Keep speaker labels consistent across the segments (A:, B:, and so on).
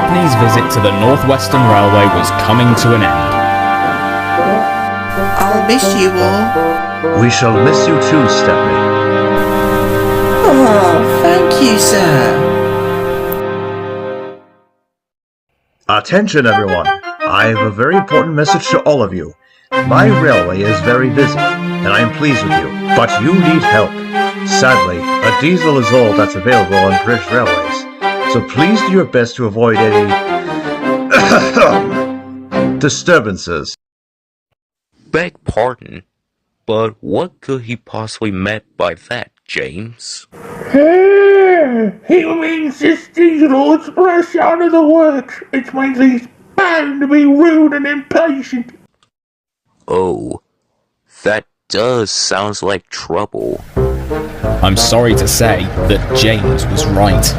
A: Stepney's visit to the North Western Railway was coming to an end.
B: I'll miss you all.
C: We shall miss you too, Stepney.
B: Oh, thank you, sir.
C: Attention, everyone. I have a very important message to all of you. My railway is very busy, and I am pleased with you, but you need help. Sadly, a diesel is all that's available on British Railways, so please do your best to avoid any disturbances.
D: Beg pardon, but what could he possibly meant by that, James?
E: He means this diesel express out of the works. It means he's bound to be rude and impatient.
D: Oh, that does sounds like trouble.
A: I'm sorry to say that James was right.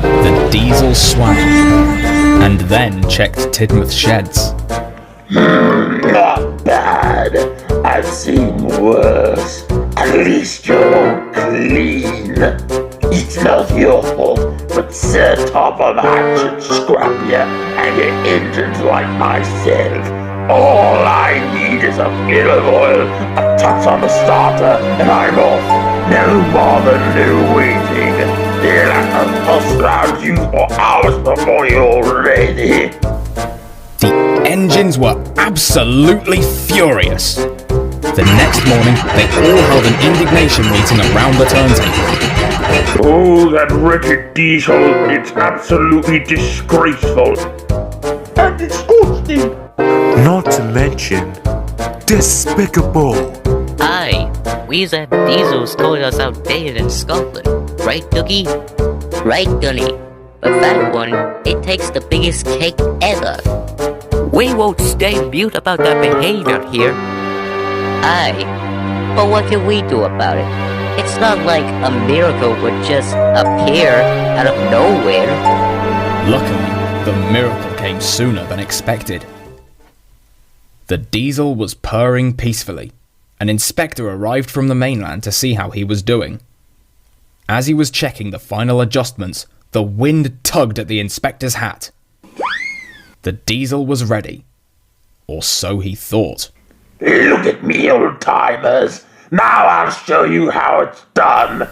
A: The diesel swam, and then checked Tidmouth's sheds.
E: Not bad. I've seen worse. At least you're all clean. It's not your fault, but Sir Topham Hatt should scrap you and your engines like myself. All I need is a bit of oil, a touch on the starter, and I'm off. No bother, no waiting. They'll have to bust around you for hours before you're ready.
A: The engines were absolutely furious. The next morning, they all held an indignation meeting around the turntable.
E: Oh, that wretched diesel, it's absolutely disgraceful. And disgusting.
F: Not to mention, despicable.
G: Aye, we that diesel's totally us outdated in Scotland. Right, Doogie? Right, Gunny. But that one, it takes the biggest cake ever. We won't stay mute about that behavior here. Aye, but what can we do about it? It's not like a miracle would just appear out of nowhere.
A: Luckily, the miracle came sooner than expected. The diesel was purring peacefully. An inspector arrived from the mainland to see how he was doing. As he was checking the final adjustments, the wind tugged at the inspector's hat. The diesel was ready. Or so he thought.
E: Look at me, old timers. Now I'll show you how it's done.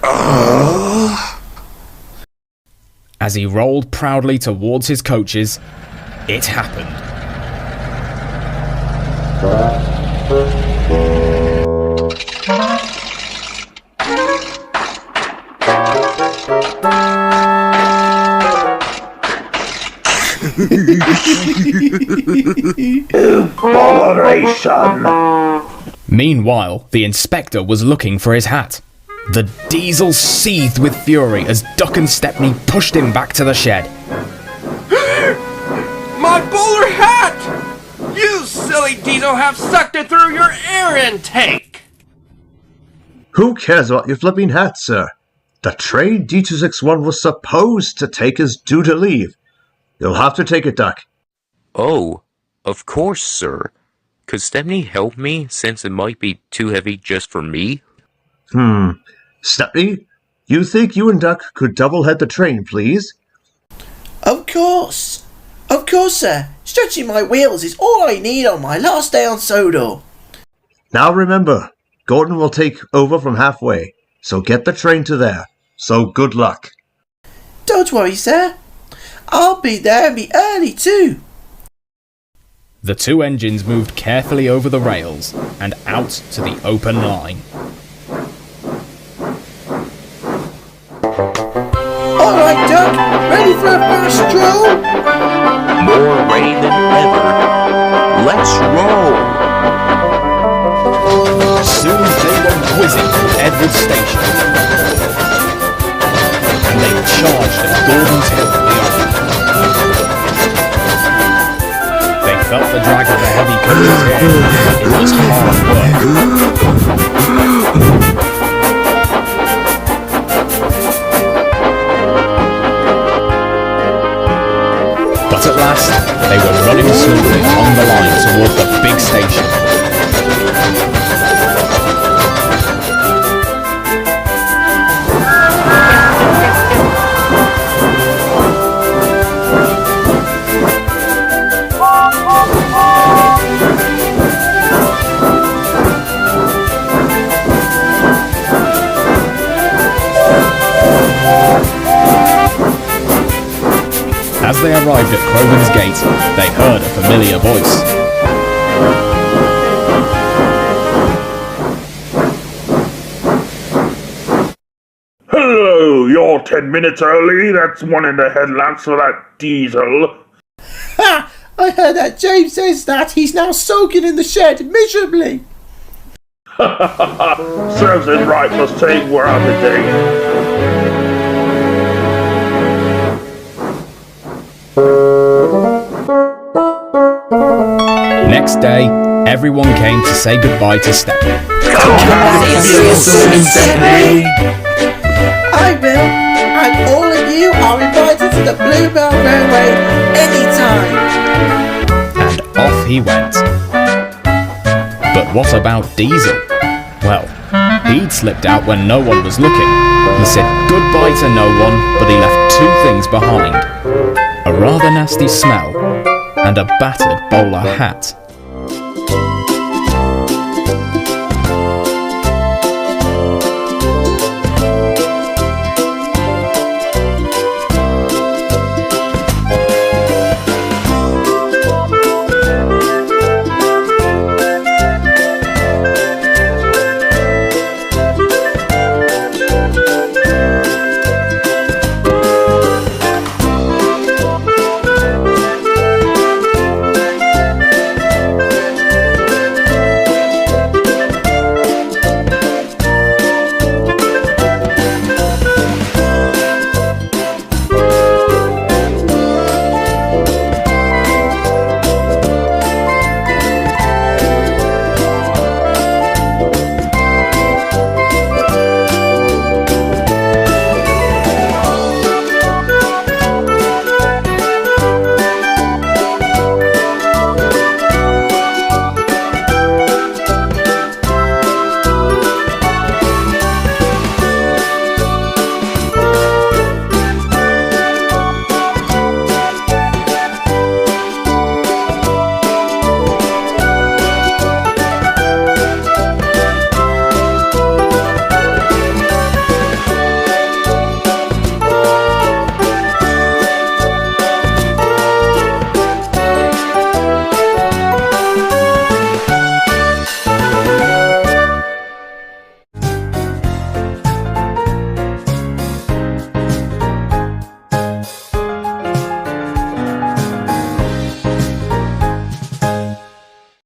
A: As he rolled proudly towards his coaches, it happened.
E: Abomination.
A: Meanwhile, the inspector was looking for his hat. The diesel seethed with fury as Duck and Stepney pushed him back to the shed.
H: My bowler hat! You silly diesel have sucked it through your air intake!
C: Who cares about your flipping hat, sir? The train D261 was supposed to take is due to leave. You'll have to take it, Duck.
D: Oh, of course, sir. Could Stepney help me, since it might be too heavy just for me?
C: Stepney, you think you and Duck could double-head the train, please?
B: Of course, sir. Stretching my wheels is all I need on my last day on Sodor.
C: Now remember, Gordon will take over from halfway, so get the train to there. So good luck.
B: Don't worry, sir. I'll be there and be early too.
A: The two engines moved carefully over the rails and out to the open line.
B: Alright, Duck. Ready for a fast stroll?
D: More ready than ever. Let's roll!
A: Soon they were whizzing through Edward Station. And they charged at Gordon's Hill beyond. They felt the drag of the heavy coaches here. It was hard work. But at last, they were running smoothly along the line toward the big station. as they arrived at Crowman's gate, they heard a familiar voice.
E: Hello, you're 10 minutes early. That's one in the headlamps for that diesel.
B: Ha! I heard that James says that he's now soaking in the shed miserably.
E: Serves it right, must take we're out the day.
A: Next day, everyone came to say goodbye to Stepney.
B: I will, and all of you are invited to the Bluebell Railway anytime.
A: And off he went. But what about Diesel? Well, he'd slipped out when no one was looking. He said goodbye to no one, but he left two things behind. A rather nasty smell, and a battered bowler hat.